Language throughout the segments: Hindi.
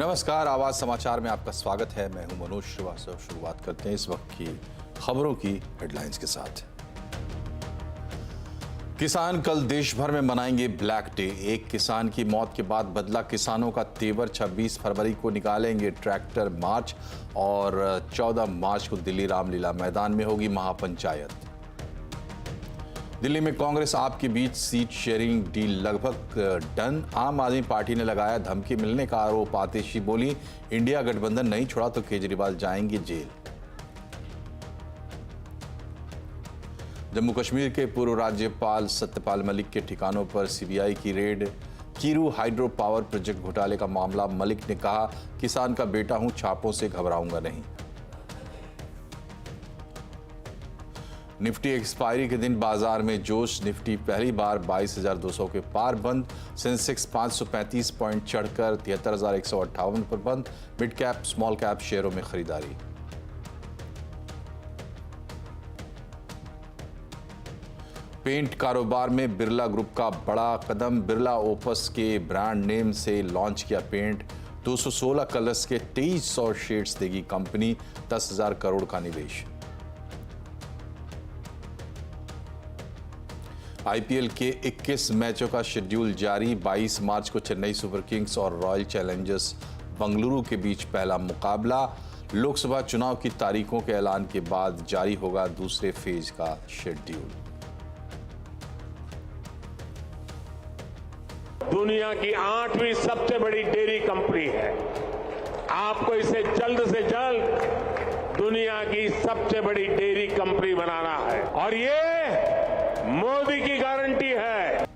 नमस्कार, आवाज समाचार में आपका स्वागत है। मैं हूं मनोज श्रीवास्तव। शुरुआत करते हैं इस वक्त की खबरों की हेडलाइंस के साथ। किसान कल देश भर में मनाएंगे ब्लैक डे। एक किसान की मौत के बाद बदला किसानों का तेवर। 26 फरवरी को निकालेंगे ट्रैक्टर मार्च और 14 मार्च को दिल्ली रामलीला मैदान में होगी महापंचायत। दिल्ली में कांग्रेस आप के बीच सीट शेयरिंग डील लगभग डन। आम आदमी पार्टी ने लगाया धमकी मिलने का आरोप। आतिशी बोली, इंडिया गठबंधन नहीं छोड़ा तो केजरीवाल जाएंगे जेल। जम्मू कश्मीर के पूर्व राज्यपाल सत्यपाल मलिक के ठिकानों पर सीबीआई की red. Kiru hydro power project घोटाले का मामला। मलिक ने कहा, किसान का बेटा हूं, छापों से घबराऊंगा नहीं। निफ्टी एक्सपायरी के दिन बाजार में जोश। निफ्टी पहली बार 22,200 के पार बंद। सेंसेक्स 535 पॉइंट चढ़कर 73,158 पर बंद। मिड कैप स्मॉल कैप शेयरों में खरीदारी। पेंट कारोबार में बिरला ग्रुप का बड़ा कदम। बिरला ओपस के ब्रांड नेम से लॉन्च किया पेंट। 216 कलर्स के 2300 शेड्स देगी कंपनी। 10,000 करोड़ का निवेश। आईपीएल के 21 मैचों का शेड्यूल जारी। 22 मार्च को चेन्नई सुपर किंग्स और रॉयल चैलेंजर्स बंगलुरु के बीच पहला मुकाबला। लोकसभा चुनाव की तारीखों के ऐलान के बाद जारी होगा दूसरे फेज का शेड्यूल। दुनिया की 8वीं सबसे बड़ी डेयरी कंपनी है। आपको इसे जल्द से जल्द दुनिया की सबसे बड़ी डेयरी कंपनी बनाना है और ये मोदी की गारंटी है।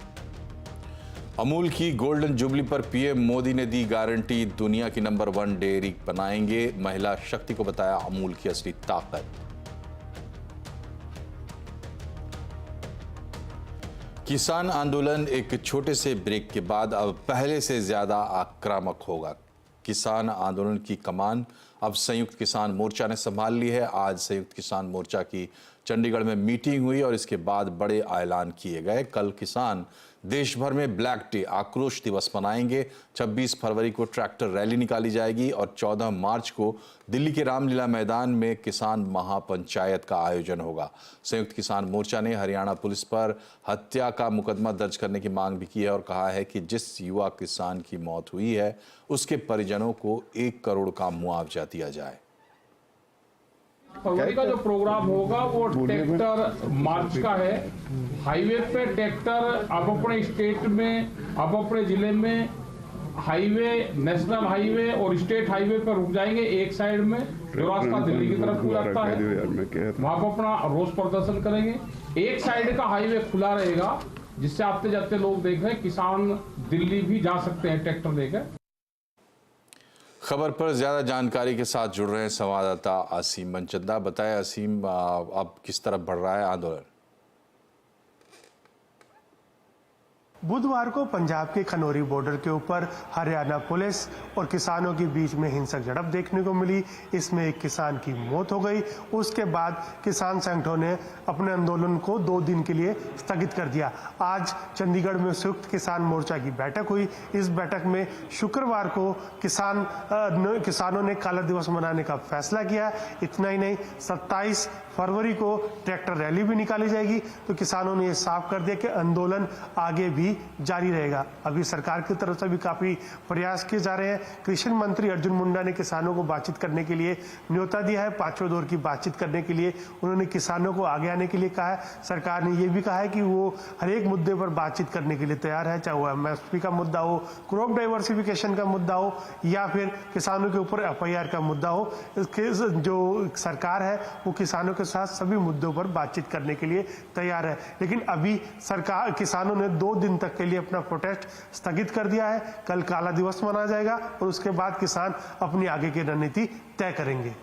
अमूल की गोल्डन जुबली पर पीएम मोदी ने दी गारंटी। दुनिया की नंबर 1 डेयरी बनाएंगे। महिला शक्ति को बताया अमूल की असली ताकत। किसान आंदोलन एक छोटे से ब्रेक के बाद अब पहले से ज्यादा आक्रामक होगा। किसान आंदोलन की कमान अब संयुक्त किसान मोर्चा ने संभाल ली है। आज संयुक्त किसान मोर्चा की चंडीगढ़ में मीटिंग हुई और इसके बाद बड़े ऐलान किए गए। कल किसान देश भर में ब्लैक डे आक्रोश दिवस मनाएंगे। 26 फरवरी को ट्रैक्टर रैली निकाली जाएगी और 14 मार्च को दिल्ली के रामलीला मैदान में किसान महापंचायत का आयोजन होगा। संयुक्त किसान मोर्चा ने हरियाणा पुलिस पर हत्या का मुकदमा दर्ज करने की मांग भी की है और कहा है कि जिस युवा किसान की मौत हुई है उसके परिजनों को 1 करोड़ का मुआवजा दिया जाए। फरवरी का जो प्रोग्राम होगा वो ट्रैक्टर मार्च का है। हाईवे पे ट्रैक्टर अब अपने स्टेट में, अब अपने जिले में हाईवे, नेशनल हाईवे और स्टेट हाईवे पर रुक जाएंगे। एक साइड में जो रास्ता दिल्ली की तरफ जाता है वहां पर अपना रोष प्रदर्शन करेंगे। एक साइड का हाईवे खुला रहेगा जिससे आते जाते लोग देख रहे हैं, किसान दिल्ली भी जा सकते हैं ट्रैक्टर लेकर। खबर पर ज्यादा जानकारी के साथ जुड़ रहे हैं संवाददाता असीम मनचंदा। बताएं असीम, अब किस तरफ बढ़ रहा है आंदोलन? बुधवार को पंजाब के खनौरी बॉर्डर के ऊपर हरियाणा पुलिस और किसानों के बीच में हिंसक झड़प देखने को मिली। इसमें एक किसान की मौत हो गई। उसके बाद किसान संगठनों ने अपने आंदोलन को 2 दिन के लिए स्थगित कर दिया। आज चंडीगढ़ में संयुक्त किसान मोर्चा की बैठक हुई। इस बैठक में शुक्रवार को किसानों ने काला दिवस मनाने का फैसला किया। इतना ही नहीं, 27 फरवरी को ट्रैक्टर रैली भी निकाली जाएगी। तो किसानों ने यह साफ कर दिया कि आंदोलन आगे भी जारी रहेगा। अभी सरकार की तरफ से भी काफी प्रयास किए जा रहे हैं। कृषि मंत्री अर्जुन मुंडा ने किसानों को बातचीत करने के लिए न्योता दिया है। 5वें दौर की बातचीत करने के लिए उन्होंने किसानों को आगे आने के लिए कहा है। सरकार ने यह भी कहा है कि वो हर एक मुद्दे पर बातचीत करने के लिए तैयार है, चाहे वो एमएसपी का मुद्दा हो, क्रॉप डाइवर्सिफिकेशन का मुद्दा हो या फिर किसानों के ऊपर एफआईआर का मुद्दा हो। जो सरकार है वो किसानों के साथ सभी मुद्दों पर बातचीत करने के लिए तैयार है। लेकिन अभी सरकार, किसानों ने 2 दिन तक के लिए अपना प्रोटेस्ट स्थगित कर दिया है। कल काला दिवस मनाया जाएगा और उसके बाद किसान अपनी आगे की रणनीति तय करेंगे।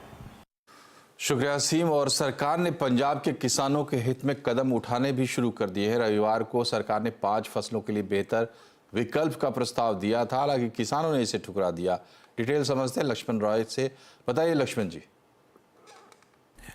शुक्रिया असीम। और सरकार ने पंजाब के किसानों के हित में कदम उठाने भी शुरू कर दिए हैं। रविवार को सरकार ने 5 फसलों के लिए बेहतर विकल्प का प्रस्ताव दिया था, हालांकि किसानों ने इसे ठुकरा दिया। डिटेल समझते हैं लक्ष्मण रॉय से। बताइए लक्ष्मण जी।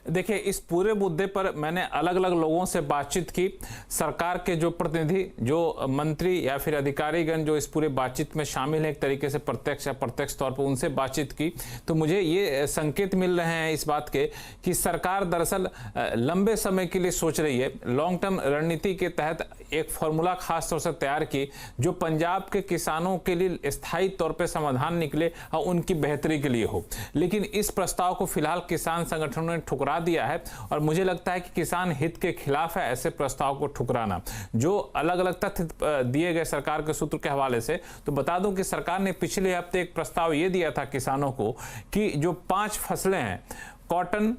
देखिए, इस पूरे मुद्दे पर मैंने अलग अलग लोगों से बातचीत की। सरकार के जो प्रतिनिधि, जो मंत्री या फिर अधिकारीगण जो इस पूरे बातचीत में शामिल हैं, एक तरीके से प्रत्यक्ष या अप्रत्यक्ष तौर पर उनसे बातचीत की, तो मुझे ये संकेत मिल रहे हैं इस बात के कि सरकार दरअसल लंबे समय के लिए सोच रही है। लॉन्ग टर्म रणनीति के तहत एक फॉर्मूला खास तौर से तैयार की जो पंजाब के किसानों के लिए स्थायी तौर पर समाधान निकले और उनकी बेहतरी के लिए हो। लेकिन इस प्रस्ताव को फिलहाल किसान संगठनों ने ठुकरा दिया है और मुझे लगता है कि किसान हित के खिलाफ है ऐसे प्रस्ताव को ठुकराना। जो अलग अलग तथ्य दिए गए सरकार के सूत्र के हवाले से, तो बता दूं कि सरकार ने पिछले हफ्ते एक प्रस्ताव ये दिया था किसानों को कि जो 5 फसलें हैं, कॉटन,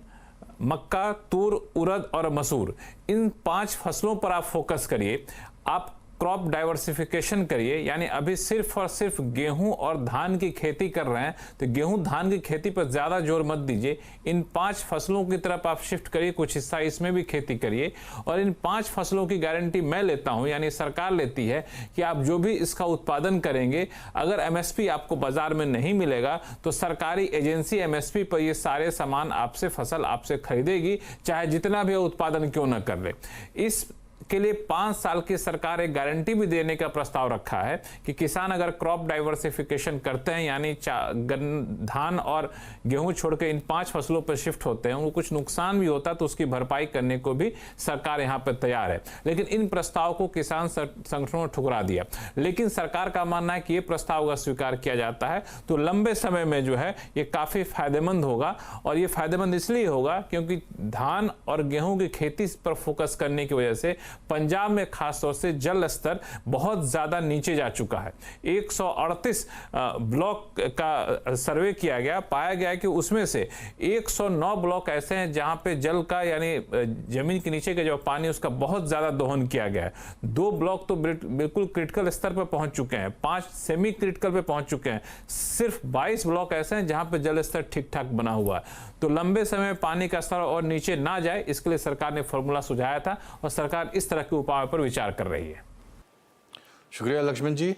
मक्का, तूर, उड़द और मसूर, इन 5 फसलों पर आप फोकस करिए, आप क्रॉप डाइवर्सिफिकेशन करिए। यानी अभी सिर्फ और सिर्फ गेहूं और धान की खेती कर रहे हैं, तो गेहूं धान की खेती पर ज्यादा जोर मत दीजिए, इन 5 फसलों की तरफ आप शिफ्ट करिए, कुछ हिस्सा इसमें भी खेती करिए। और इन 5 फसलों की गारंटी मैं लेता हूं, यानी सरकार लेती है कि आप जो भी इसका उत्पादन करेंगे, अगर एमएसपी आपको बाजार में नहीं मिलेगा तो सरकारी एजेंसी एमएसपी पर ये सारे सामान आपसे, फसल आपसे खरीदेगी, चाहे जितना भी उत्पादन क्यों न कर ले। इस के लिए 5 साल की सरकार एक गारंटी भी देने का प्रस्ताव रखा है कि किसान अगर क्रॉप डाइवर्सिफिकेशन करते हैं, यानी धान और गेहूं छोड़ के इन 5 फसलों पर शिफ्ट होते हैं, उनको कुछ नुकसान भी होता तो उसकी भरपाई करने को भी सरकार यहां पर तैयार है। लेकिन इन प्रस्ताव को किसान संगठनों ने ठुकरा दिया। लेकिन सरकार का मानना है कि ये प्रस्ताव अगर स्वीकार किया जाता है तो लंबे समय में जो है ये काफी फायदेमंद होगा। और ये फायदेमंद इसलिए होगा क्योंकि धान और गेहूं की खेती पर फोकस करने की वजह से पंजाब में खासतौर से जल स्तर बहुत ज्यादा नीचे जा चुका है। 138 ब्लॉक का सर्वे किया गया, पाया गया कि उसमें से 109 ब्लॉक ऐसे हैं जहां पे जल का, यानी जमीन के नीचे का जो पानी, उसका बहुत ज्यादा दोहन किया गया है। 2 ब्लॉक तो बिल्कुल क्रिटिकल स्तर पर पहुंच चुके हैं, 5 सेमी क्रिटिकल पे पहुंच चुके हैं, सिर्फ 22 ब्लॉक ऐसे हैं जहां पे जल स्तर ठीक ठाक बना हुआ है। तो लंबे समय पानी का स्तर और नीचे ना जाए, इसके लिए सरकार ने फॉर्मूला सुझाया था और सरकार इस तरह के उपायों पर विचार कर रही है। शुक्रिया लक्ष्मण जी।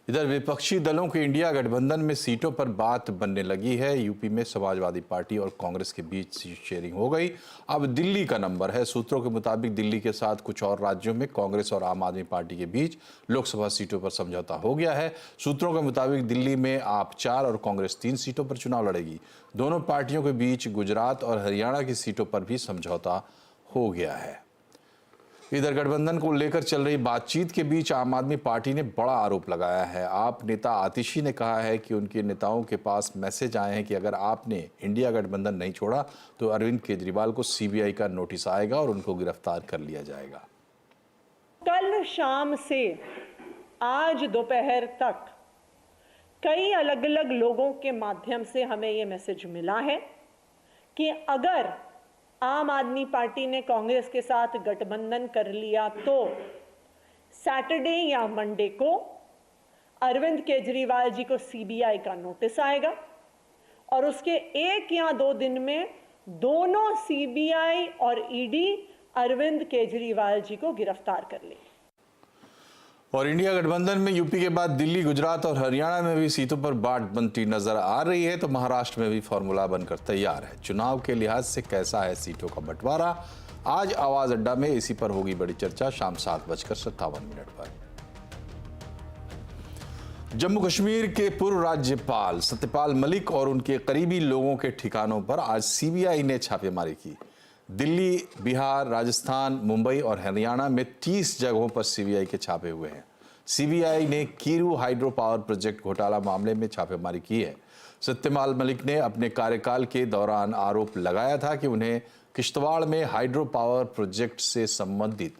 इधर विपक्षी दलों के इंडिया गठबंधन में सीटों पर बात बनने लगी है। यूपी में समाजवादी पार्टी और कांग्रेस के बीच सीट शेयरिंग हो गई, अब दिल्ली का नंबर है। सूत्रों के मुताबिक दिल्ली के साथ कुछ और राज्यों में कांग्रेस और आम आदमी पार्टी के बीच लोकसभा सीटों पर समझौता हो गया है। सूत्रों के मुताबिक दिल्ली में आप 4 और कांग्रेस 3 सीटों पर चुनाव लड़ेगी। दोनों पार्टियों के बीच गुजरात और हरियाणा की सीटों पर भी समझौता हो गया है। इधर गठबंधन को लेकर चल रही बातचीत के बीच आम आदमी पार्टी ने बड़ा आरोप लगाया है। आप नेता आतिशी ने कहा है कि उनके नेताओं के पास मैसेज आए हैं कि अगर आपने इंडिया गठबंधन नहीं छोड़ा तो अरविंद केजरीवाल को सीबीआई का नोटिस आएगा और उनको गिरफ्तार कर लिया जाएगा। कल शाम से आज दोपहर तक कई अलग अलग लोगों के माध्यम से हमें ये मैसेज मिला है कि अगर आम आदमी पार्टी ने कांग्रेस के साथ गठबंधन कर लिया तो सैटरडे या मंडे को अरविंद केजरीवाल जी को सीबीआई का नोटिस आएगा और उसके 1 या 2 दिन में दोनों सीबीआई और ईडी अरविंद केजरीवाल जी को गिरफ्तार कर लेंगे। और इंडिया गठबंधन में यूपी के बाद दिल्ली, गुजरात और हरियाणा में भी सीटों पर बाट बनती नजर आ रही है, तो महाराष्ट्र में भी फॉर्मूला बनकर तैयार है। चुनाव के लिहाज से कैसा है सीटों का बंटवारा, आज आवाज अड्डा में इसी पर होगी बड़ी चर्चा शाम 7:57 पर। जम्मू कश्मीर के पूर्व राज्यपाल सत्यपाल मलिक और उनके करीबी लोगों के ठिकानों पर आज सीबीआई ने छापेमारी की। दिल्ली, बिहार, राजस्थान, मुंबई और हरियाणा में 30 जगहों पर सीबीआई के छापे हुए हैं। सीबीआई ने कीरू हाइड्रो पावर प्रोजेक्ट घोटाला मामले में छापेमारी की है। सत्यपाल मलिक ने अपने कार्यकाल के दौरान आरोप लगाया था कि उन्हें किश्तवाड़ में हाइड्रो पावर प्रोजेक्ट से संबंधित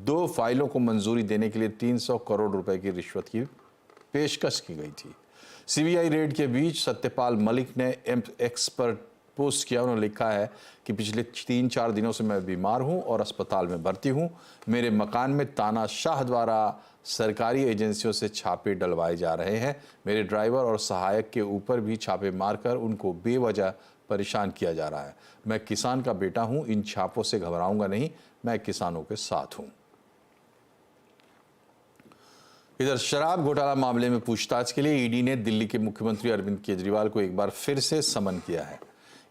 2 फाइलों को मंजूरी देने के लिए 300 करोड़ रुपए की रिश्वत की पेशकश की गई थी। सीबीआई रेड के बीच सत्यपाल मलिक ने एक्स पर पोस्ट किया। उन्होंने लिखा है कि पिछले 3-4 दिनों से मैं बीमार हूं और अस्पताल में भर्ती हूं। मेरे मकान में तानाशाह द्वारा सरकारी एजेंसियों से छापे डलवाए जा रहे हैं। मेरे ड्राइवर और सहायक के ऊपर भी छापे मारकर उनको बेवजह परेशान किया जा रहा है। मैं किसान का बेटा हूं, इन छापों से घबराऊंगा नहीं, मैं किसानों के साथ हूं। इधर शराब घोटाला मामले में पूछताछ के लिए ईडी ने दिल्ली के मुख्यमंत्री अरविंद केजरीवाल को एक बार फिर से समन किया है।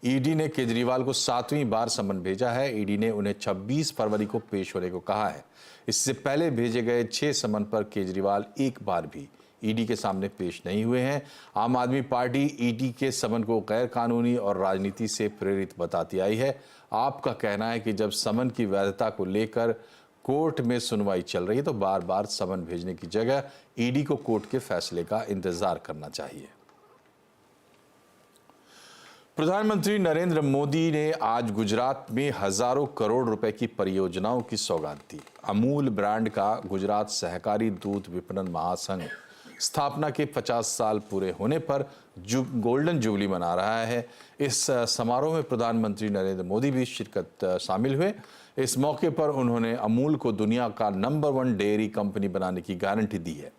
ईडी ने केजरीवाल को 7वीं बार समन भेजा है। ईडी ने उन्हें 26 फरवरी को पेश होने को कहा है। इससे पहले भेजे गए 6 समन पर केजरीवाल एक बार भी ईडी के सामने पेश नहीं हुए हैं। आम आदमी पार्टी ईडी के समन को गैर कानूनी और राजनीति से प्रेरित बताती आई है। आपका कहना है कि जब समन की वैधता को लेकर कोर्ट में सुनवाई चल रही है तो बार बार समन भेजने की जगह ईडी को कोर्ट के फैसले का इंतजार करना चाहिए। प्रधानमंत्री नरेंद्र मोदी ने आज गुजरात में हजारों करोड़ रुपए की परियोजनाओं की सौगात दी। अमूल ब्रांड का गुजरात सहकारी दूध विपणन महासंघ स्थापना के 50 साल पूरे होने पर गोल्डन जुबली मना रहा है। इस समारोह में प्रधानमंत्री नरेंद्र मोदी भी शामिल हुए। इस मौके पर उन्होंने अमूल को दुनिया का नंबर 1 डेयरी कंपनी बनाने की गारंटी दी है।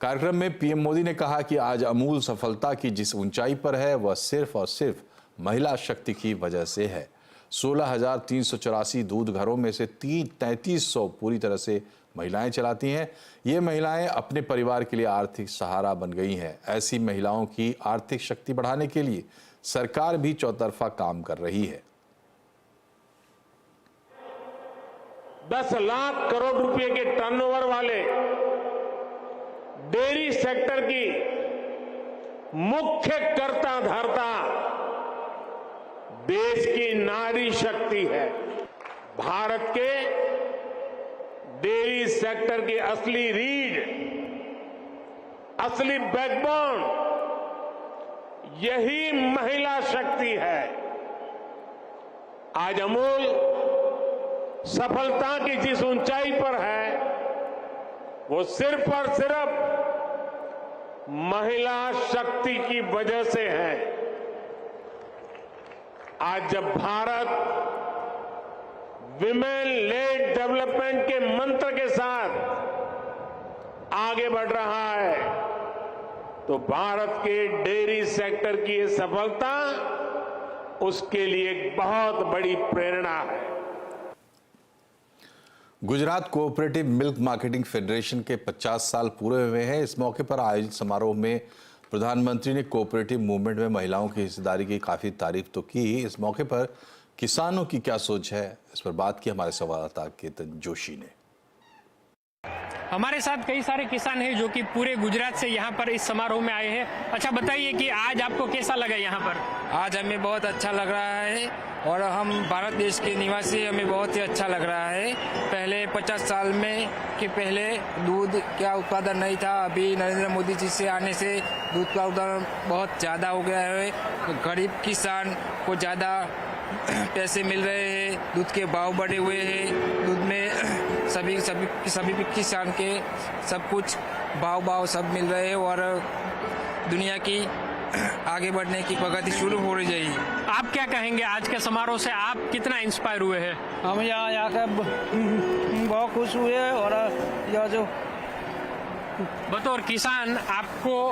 कार्यक्रम में पीएम मोदी ने कहा कि आज अमूल सफलता की जिस ऊंचाई पर है वह सिर्फ और सिर्फ महिला शक्ति की वजह से है। 16,384 दूध घरों में से 3,300 पूरी तरह से महिलाएं चलाती हैं। ये महिलाएं अपने परिवार के लिए आर्थिक सहारा बन गई हैं। ऐसी महिलाओं की आर्थिक शक्ति बढ़ाने के लिए सरकार भी चौतरफा काम कर रही है। 10 लाख करोड़ रुपए के टर्नओवर वाले डेयरी सेक्टर की मुख्य कर्ता धर्ता देश की नारी शक्ति है। भारत के डेयरी सेक्टर की असली रीढ़, असली बैकबोन यही महिला शक्ति है। आज अमूल सफलता की जिस ऊंचाई पर है वो सिर्फ और सिर्फ महिला शक्ति की वजह से है। आज जब भारत विमेन लेड डेवलपमेंट के मंत्र के साथ आगे बढ़ रहा है तो भारत के डेयरी सेक्टर की ये सफलता उसके लिए एक बहुत बड़ी प्रेरणा है। Gujarat cooperative milk marketing federation के 50 साल पूरे हुए हैं। इस मौके पर आयोजित समारोह में प्रधानमंत्री ने कोऑपरेटिव मूवमेंट में महिलाओं की हिस्सेदारी की काफ़ी तारीफ तो की। इस मौके पर किसानों की क्या सोच है, इस पर बात की हमारे संवाददाता केतन जोशी ने। हमारे साथ कई सारे किसान हैं जो कि पूरे गुजरात से यहाँ पर इस समारोह में आए हैं। अच्छा बताइए कि आज आपको कैसा लगा यहाँ पर? आज हमें बहुत अच्छा लग रहा है और हम भारत देश के निवासी, हमें बहुत ही अच्छा लग रहा है। पहले 50 साल में कि पहले दूध का उत्पादन नहीं था, अभी नरेंद्र मोदी जी से आने से दूध का उत्पादन बहुत ज़्यादा हो गया है। गरीब किसान को ज़्यादा पैसे मिल रहे हैं, दूध के भाव बढ़े हुए हैं, दूध में सभी किसान के सब कुछ भाव सब मिल रहे हैं और दुनिया की आगे बढ़ने की प्रगति शुरू हो रही है। आप क्या कहेंगे आज के समारोह से, आप कितना इंस्पायर हुए हैं? हम यहाँ आकर बहुत खुश हुए और यह जो बतौर किसान आपको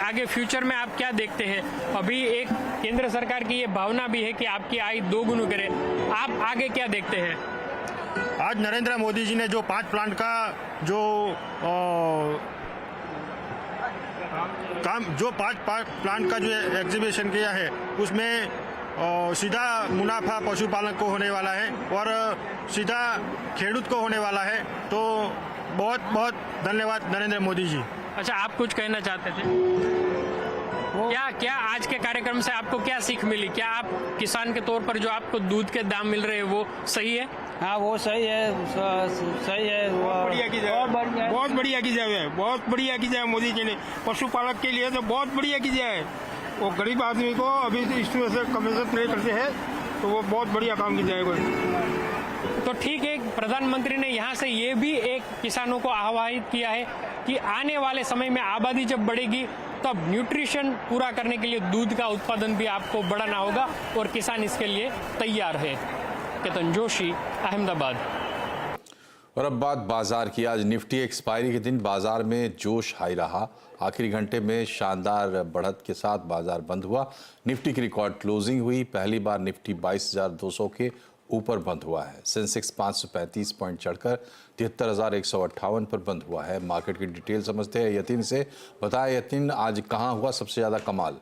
आगे फ्यूचर में आप क्या देखते हैं? अभी एक केंद्र सरकार की ये भावना भी है कि आपकी आय दोगुनी करे, आप आगे क्या देखते हैं? आज नरेंद्र मोदी जी ने जो 5 प्लांट का पाँच प्लांट का जो एग्जीबिशन किया है उसमें सीधा मुनाफा पशुपालन को होने वाला है और सीधा खेडूत को होने वाला है। तो बहुत बहुत धन्यवाद नरेंद्र मोदी जी। अच्छा, आप कुछ कहना चाहते थे? क्या आज के कार्यक्रम से आपको क्या सीख मिली? क्या आप किसान के तौर पर जो आपको दूध के दाम मिल रहे हैं वो सही है? हाँ, वो सही है, सही है। बहुत बढ़िया की जाए बहुत बढ़िया की जाए मोदी जी ने पशुपालक के लिए तो बहुत बढ़िया की जाए। वो गरीब आदमी को अभी इस तरह से कमीशन नहीं करते हैं तो वो बहुत बढ़िया काम की जाएगा। तो ठीक है, प्रधानमंत्री ने यहाँ से ये भी एक किसानों को आह्वाहित किया है कि आने वाले समय में आबादी जब बढ़ेगी तब न्यूट्रिशन पूरा करने के लिए दूध का उत्पादन भी आपको बढ़ाना होगा और किसान इसके लिए तैयार है। केतन जोशी, अहमदाबाद। और अब बात बाजार की। आज निफ्टी एक्सपायरी के दिन बाजार में जोश हाई रहा। आखिरी घंटे में शानदार बढ़त के साथ बाजार बंद हुआ। निफ्टी की रिकॉर्ड क्लोजिंग हुई। पहली बार निफ्टी 22,200 के ऊपर बंद हुआ है। सेंसेक्स 535 पॉइंट चढ़कर 73,158 पर बंद हुआ है। मार्केट की डिटेल समझते हैं यतीन से। बताया यतीन, आज कहां हुआ सबसे ज्यादा कमाल?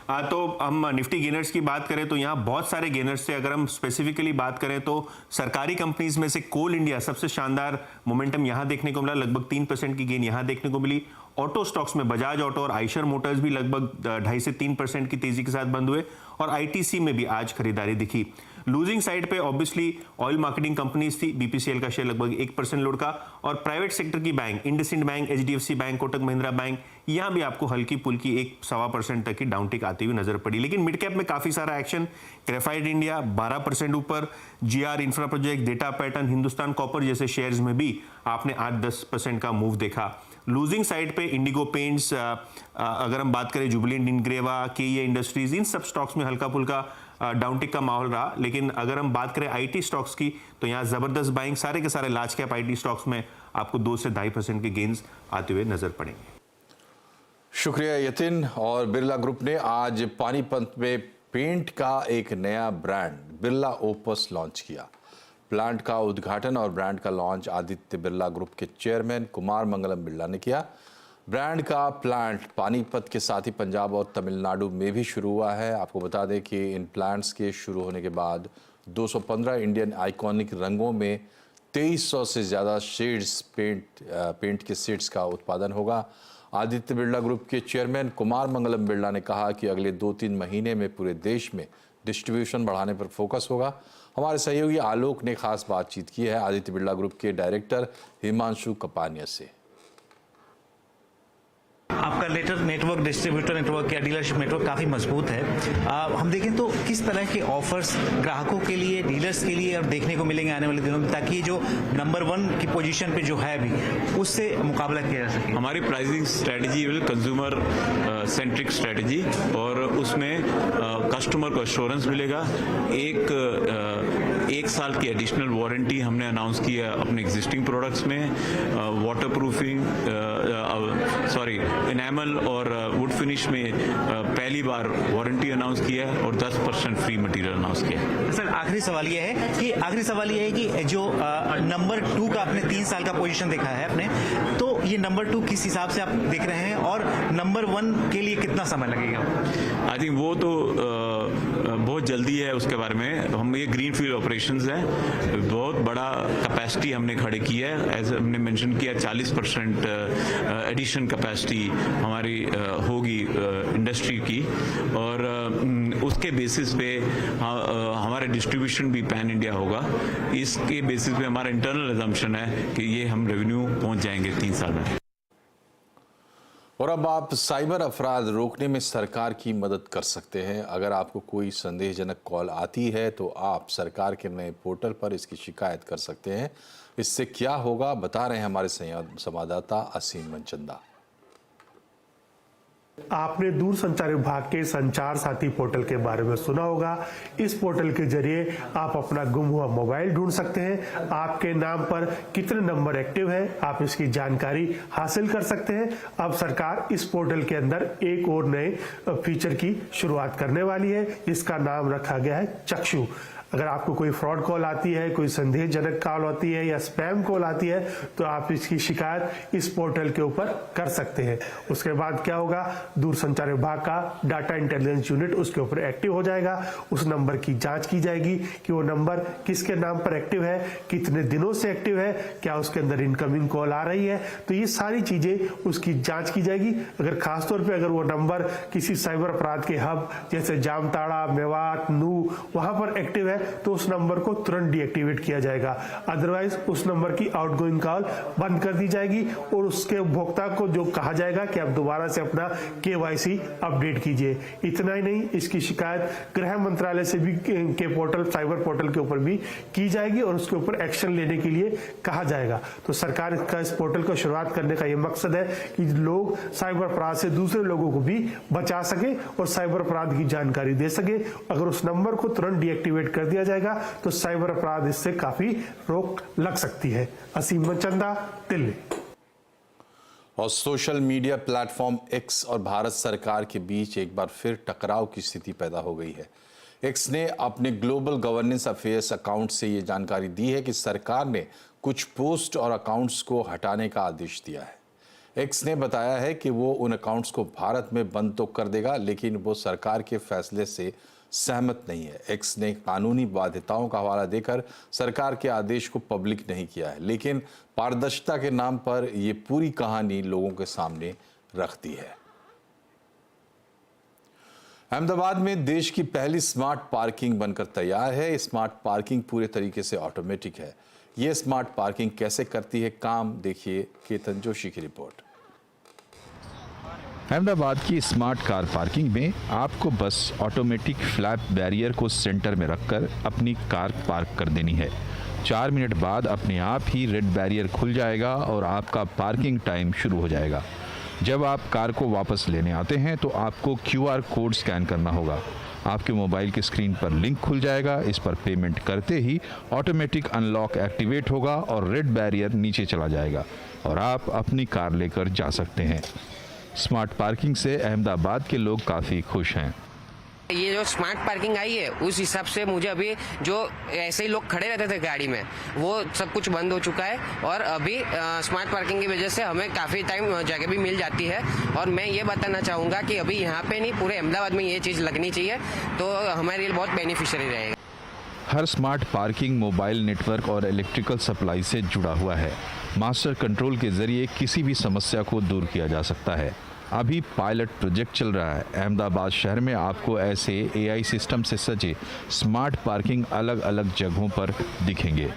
तो हम निफ्टी गेनर्स की बात करें तो यहाँ बहुत सारे गेनर्स थे। अगर हम स्पेसिफिकली बात करें तो सरकारी कंपनीज में से कोल इंडिया सबसे शानदार मोमेंटम यहाँ देखने को मिला, लगभग 3% की गेन यहाँ देखने को मिली। ऑटो स्टॉक्स में बजाज ऑटो और आयशर मोटर्स भी लगभग 2.5 से 3% की तेजी के साथ बंद हुए और आईटीसी में भी आज खरीदारी दिखी। लूजिंग साइड पे ऑब्वियसली ऑयल मार्केटिंग कंपनीज थी, बीपीसीएल का शेयर लगभग 1% लुढ़ का और प्राइवेट सेक्टर की bank IndusInd bank, HDFC bank, Kotak Mahindra bank, यहां भी आपको हल्की पुल्की 1-1.25% तक की डाउनटिक आती हुई नजर पड़ी। लेकिन मिड कैप में काफी सारा एक्शन, ग्रेफाइट इंडिया 12% ऊपर, GR infra project, data pattern, Hindustan copper जैसे शेयर्स में भी आपने 8-10% का मूव देखा। लूजिंग साइड पे इंडिगो पेंट्स, अगर हम बात करें जुबिलेंट इंग्रेवा, केईए इंडस्ट्रीज, इन सब स्टॉक्स में हल्का फुल्का डाउनटिक का माहौल रहा। लेकिन अगर हम बात करें आईटी स्टॉक्स की तो यहाँ जबरदस्त बाइंग, सारे के सारे लार्ज कैप आईटी स्टॉक्स में आपको 2 से 2.5% के गेन्स आते हुए नजर पड़ेंगे। शुक्रिया यतिन। और बिरला ग्रुप ने आज पानीपत में पेंट का एक नया ब्रांड बिरला ओपस लॉन्च किया। प्लांट का उद्घाटन और ब्रांड का लॉन्च आदित्य बिरला ग्रुप के चेयरमैन कुमार मंगलम बिरला ने किया। ब्रांड का प्लांट पानीपत के साथ ही पंजाब और तमिलनाडु में भी शुरू हुआ है। आपको बता दें कि इन प्लांट्स के शुरू होने के बाद 215 इंडियन आइकॉनिक रंगों में 2300 से ज़्यादा शेड्स पेंट के सेट्स का उत्पादन होगा। आदित्य बिरला ग्रुप के चेयरमैन कुमार मंगलम बिरला ने कहा कि अगले 2-3 महीने में पूरे देश में डिस्ट्रीब्यूशन बढ़ाने पर फोकस होगा। हमारे सहयोगी आलोक ने खास बातचीत की है आदित्य बिरला ग्रुप के डायरेक्टर हिमांशु कपानिया से। आपका नेटवर्क, डिस्ट्रीब्यूटर नेटवर्क या डीलरशिप नेटवर्क काफ़ी मजबूत है। हम देखें तो किस तरह के ऑफर्स ग्राहकों के लिए, डीलर्स के लिए अब देखने को मिलेंगे आने वाले दिनों में, ताकि जो नंबर 1 की पोजीशन पे जो है अभी उससे मुकाबला किया जा सके। हमारी pricing strategy will consumer centric strategy और उसमें कस्टमर को एश्योरेंस मिलेगा। एक साल की एडिशनल वारंटी हमने अनाउंस किया अपने एग्जिस्टिंग प्रोडक्ट्स में। वाटर प्रूफिंग, इनेमल और वुड फिनिश में पहली बार वारंटी अनाउंस किया है और 10% फ्री मटेरियल अनाउंस किया है। सर आखिरी सवाल ये है कि जो नंबर 2 का आपने 3 साल का पोजीशन देखा है अपने, तो ये नंबर 2 किस हिसाब से आप देख रहे हैं और नंबर 1 के लिए कितना समय लगेगा? आई थिंक वो तो बहुत जल्दी है, उसके बारे में हम ये ग्रीन फील्ड ऑपरेशंस है, बहुत बड़ा कैपेसिटी हमने खड़े की है। एज हमने मेंशन किया 40% एडिशन कैपेसिटी हमारी होगी इंडस्ट्री की और उसके बेसिस पे हमारा डिस्ट्रीब्यूशन भी पैन इंडिया होगा। इसके बेसिस पे हमारा इंटरनल एजम्पशन है कि ये हम रेवेन्यू पहुंच जाएंगे 3 साल में। और अब आप साइबर अपराध रोकने में सरकार की मदद कर सकते हैं। अगर आपको कोई संदेहजनक कॉल आती है तो आप सरकार के नए पोर्टल पर इसकी शिकायत कर सकते हैं। इससे क्या होगा बता रहे हैं हमारे संवाददाता असीम मनचंदा। आपने दूरसंचार विभाग के संचार साथी पोर्टल के बारे में सुना होगा। इस पोर्टल के जरिए आप अपना गुम हुआ मोबाइल ढूंढ सकते हैं। आपके नाम पर कितने नंबर एक्टिव है, आप इसकी जानकारी हासिल कर सकते हैं। अब सरकार इस पोर्टल के अंदर एक और नए फीचर की शुरुआत करने वाली है, जिसका नाम रखा गया है चक्षु। अगर आपको कोई फ्रॉड कॉल आती है, कोई संदेहजनक कॉल आती है या स्पैम कॉल आती है, तो आप इसकी शिकायत इस पोर्टल के ऊपर कर सकते हैं। उसके बाद क्या होगा, दूरसंचार विभाग का डाटा इंटेलिजेंस यूनिट उसके ऊपर एक्टिव हो जाएगा। उस नंबर की जांच की जाएगी कि वो नंबर किसके नाम पर एक्टिव है, कितने दिनों से एक्टिव है, क्या उसके अंदर इनकमिंग कॉल आ रही है। तो ये सारी चीजें उसकी जांच की जाएगी। अगर खासतौर पर अगर वो नंबर किसी साइबर अपराध के हब जैसे जामताड़ा, मेवात, नू वहां पर एक्टिव है तो उस नंबर को तुरंत डीएक्टिवेट किया जाएगा। अदरवाइज उस नंबर की आउटगोइंग कॉल बंद कर दी जाएगी और उसके उपभोक्ता को जो कहा जाएगा कि आप दोबारा से अपना केवाईसी अपडेट कीजिए। इतना ही नहीं, इसकी शिकायत गृह मंत्रालय से भी के पोर्टल, साइबर पोर्टल के ऊपर भी की जाएगी और उसके ऊपर एक्शन लेने के लिए कहा जाएगा। तो सरकार का इस पोर्टल का शुरुआत करने का यह मकसद है कि लोग साइबर अपराध से दूसरे लोगों को भी बचा सके और साइबर अपराध की जानकारी दे सके। अगर उस नंबर को तुरंत डीएक्टिवेट कर दिया जाएगा तो साइबर अपराध इससे काफी रोक लग सकती है। असीम मनचंदा, दिल्ली। और सोशल मीडिया प्लेटफॉर्म एक्स और भारत सरकार के बीच एक बार फिर टकराव की स्थिति पैदा हो गई है। एक्स ने अपने ग्लोबल गवर्नेंस अफेयर्स अकाउंट से ये जानकारी दी है कि सरकार ने कुछ पोस्ट और अकाउंट्स को हटाने का आदेश दिया है। एक्स ने बताया है कि वो उन अकाउंट्स को भारत में बंद तो कर देगा, लेकिन वो सरकार के फैसले से सहमत नहीं है। एक्स ने कानूनी बाध्यताओं का हवाला देकर सरकार के आदेश को पब्लिक नहीं किया है, लेकिन पारदर्शिता के नाम पर ये पूरी कहानी लोगों के सामने रखती है। अहमदाबाद में देश की पहली स्मार्ट पार्किंग बनकर तैयार है। स्मार्ट पार्किंग पूरे तरीके से ऑटोमेटिक है। ये स्मार्ट पार्किंग कैसे करती है काम, देखिए केतन जोशी की रिपोर्ट। अहमदाबाद की स्मार्ट कार पार्किंग में आपको बस ऑटोमेटिक फ्लैप बैरियर को सेंटर में रखकर अपनी कार पार्क कर देनी है। 4 मिनट बाद अपने आप ही रेड बैरियर खुल जाएगा और आपका पार्किंग टाइम शुरू हो जाएगा। जब आप कार को वापस लेने आते हैं तो आपको QR कोड स्कैन करना होगा। आपके मोबाइल की स्क्रीन पर लिंक खुल जाएगा। इस पर पेमेंट करते ही ऑटोमेटिक अनलॉक एक्टिवेट होगा और रेड बैरियर नीचे चला जाएगा और आप अपनी कार लेकर जा सकते हैं। स्मार्ट पार्किंग से अहमदाबाद के लोग काफ़ी खुश हैं। ये जो स्मार्ट पार्किंग आई है उस हिसाब से मुझे अभी जो ऐसे ही लोग खड़े रहते थे गाड़ी में वो सब कुछ बंद हो चुका है और अभी स्मार्ट पार्किंग की वजह से हमें काफ़ी टाइम जगह भी मिल जाती है। और मैं ये बताना चाहूँगा कि अभी यहाँ पे नहीं, पूरे अहमदाबाद में ये चीज़ लगनी चाहिए तो हमारे लिए बहुत बेनिफिशियरी रहेगा। हर स्मार्ट पार्किंग मोबाइल नेटवर्क और इलेक्ट्रिकल सप्लाई से जुड़ा हुआ है। मास्टर कंट्रोल के जरिए किसी भी समस्या को दूर किया जा सकता है। अभी पायलट प्रोजेक्ट चल रहा है। अहमदाबाद शहर में आपको ऐसे AI सिस्टम से सजे स्मार्ट पार्किंग अलग अलग जगहों पर दिखेंगे।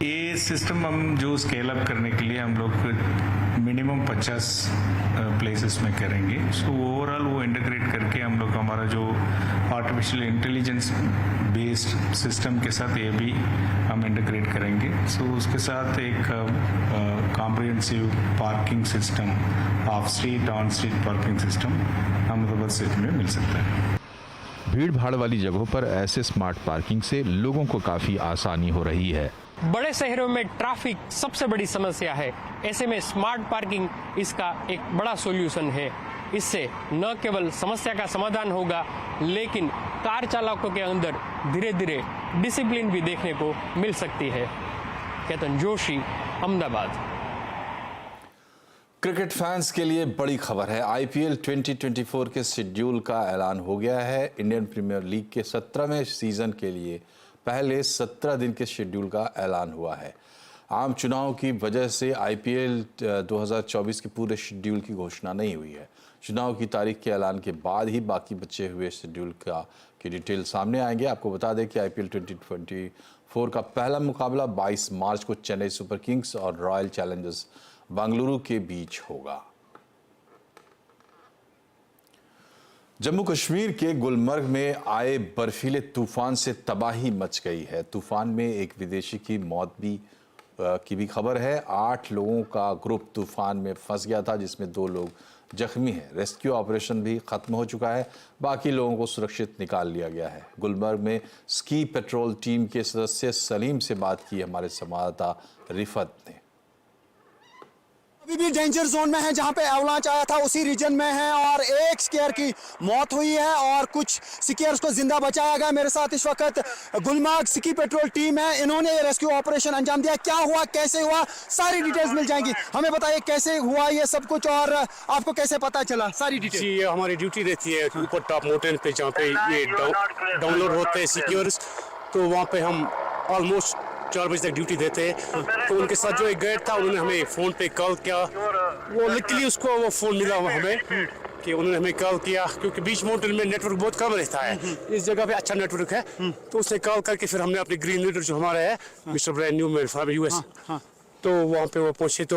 ये सिस्टम हम जो स्केल अप करने के लिए हम लोग मिनिमम 50 प्लेसेस में करेंगे। सो ओवरऑल वो इंटीग्रेट करके हम लोग हमारा जो आर्टिफिशियल इंटेलिजेंस बेस्ड सिस्टम के साथ ये भी हम इंटीग्रेट करेंगे। सो उसके साथ एक comprehensive parking system, of street on street parking system Ahmedabad city में मिल सकता है। भीड़ भाड़ वाली जगहों पर ऐसे स्मार्ट पार्किंग से लोगों को काफ़ी आसानी हो रही है। बड़े शहरों में ट्रैफिक सबसे बड़ी समस्या है। ऐसे में स्मार्ट पार्किंग इसका एक बड़ा सॉल्यूशन है। इससे न केवल समस्या का समाधान होगा, लेकिन कार चालकों के अंदर धीरे धीरे डिसिप्लिन भी देखने को मिल सकती है। केतन जोशी, अहमदाबाद। क्रिकेट फैंस के लिए बड़ी खबर है। IPL 2024 के शेड्यूल का ऐलान हो गया है। इंडियन प्रीमियर लीग के 17वें सीजन के लिए पहले 17 दिन के शेड्यूल का ऐलान हुआ है। आम चुनाव की वजह से IPL 2024 के पूरे शेड्यूल की घोषणा नहीं हुई है। चुनाव की तारीख के ऐलान के बाद ही बाकी बचे हुए शेड्यूल की डिटेल सामने आएंगे। आपको बता दें कि IPL 2024 का पहला मुकाबला 22 मार्च को चेन्नई सुपर किंग्स और रॉयल चैलेंजर्स बेंगलुरु के बीच होगा। जम्मू कश्मीर के गुलमर्ग में आए बर्फीले तूफान से तबाही मच गई है। तूफान में एक विदेशी की मौत की भी खबर है। 8 लोगों का ग्रुप तूफान में फंस गया था, जिसमें 2 लोग जख्मी हैं। रेस्क्यू ऑपरेशन भी खत्म हो चुका है। बाकी लोगों को सुरक्षित निकाल लिया गया है। गुलमर्ग में स्की पेट्रोल टीम के सदस्य सलीम से बात की हमारे संवाददाता रिफत ने। अभी भी डेंजर जोन में है, जहां पे एवलांच आया था उसी रीजन में है और एक स्कीयर की मौत हुई है और कुछ स्कीयर्स को जिंदा बचाया गया। मेरे साथ इस वक्त गुलमर्ग स्की पेट्रोल टीम है। इन्होंने ये रेस्क्यू ऑपरेशन अंजाम दिया। क्या हुआ, कैसे हुआ, सारी डिटेल्स मिल जाएंगी। हमें बताइए कैसे हुआ ये सब कुछ और आपको कैसे पता चला, सारी डिटेल। ये हमारी ड्यूटी रहती है ऊपर टॉप माउंटेन पे, जहाँ पे ये डाउनलोड होते हैं स्कीयर्स, तो वहाँ पे हम ऑलमोस्ट 4 बजे तक ड्यूटी देते हैं। तो उनके साथ जो एक गाइड था, उन्होंने हमें फ़ोन पे कॉल किया। वो लिटरली उसको वो फ़ोन मिला हमें कि उन्होंने हमें कॉल किया, क्योंकि बीच माउंटेन में नेटवर्क बहुत कम रहता है। इस जगह पे अच्छा नेटवर्क है, तो उसने कॉल करके फिर हमने अपने ग्रीन लीडर जो हमारा है mister Brian Newman from US, तो वहाँ पे वो पहुंचे। तो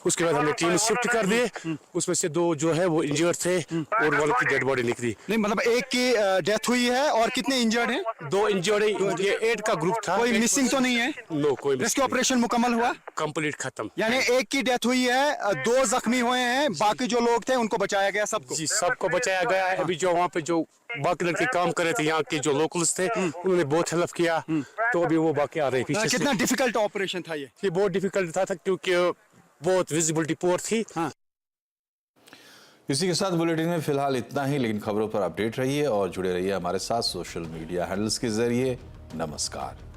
उसके बाद हमने टीम शिफ्ट कर दिए। उसमें से 2 जो है वो इंजर्ड थे और वाले की डेड बॉडी निकली। नहीं मतलब एक की डेथ हुई है और कितने इंजर्ड हैं? 2 इंजर्ड है। ये 8 का ग्रुप था। कोई मिसिंग तो नहीं है? नो, कोई। रेस्क्यू ऑपरेशन मुकम्मल हुआ, कंप्लीट खत्म। यानी एक की डेथ हुई है, 2 जख्मी हुए हैं, बाकी जो लोग थे उनको बचाया गया। सबको जी, सबको बचाया गया है। अभी जो वहाँ पे जो बाकी लड़के काम कर रहे थे, यहाँ के जो लोकल्स थे, उन्होंने बहुत हेल्प किया। तो अभी वो बाकी आ रहे पीछे। कितना डिफिकल्ट ऑपरेशन था ये बहुत डिफिकल्ट था क्योंकि बहुत विजिबिलिटी पुअर थी। इसी के साथ बुलेटिन में फिलहाल इतना ही, लेकिन खबरों पर अपडेट रहिए और जुड़े रहिए हमारे साथ सोशल मीडिया हैंडल्स के जरिए। नमस्कार।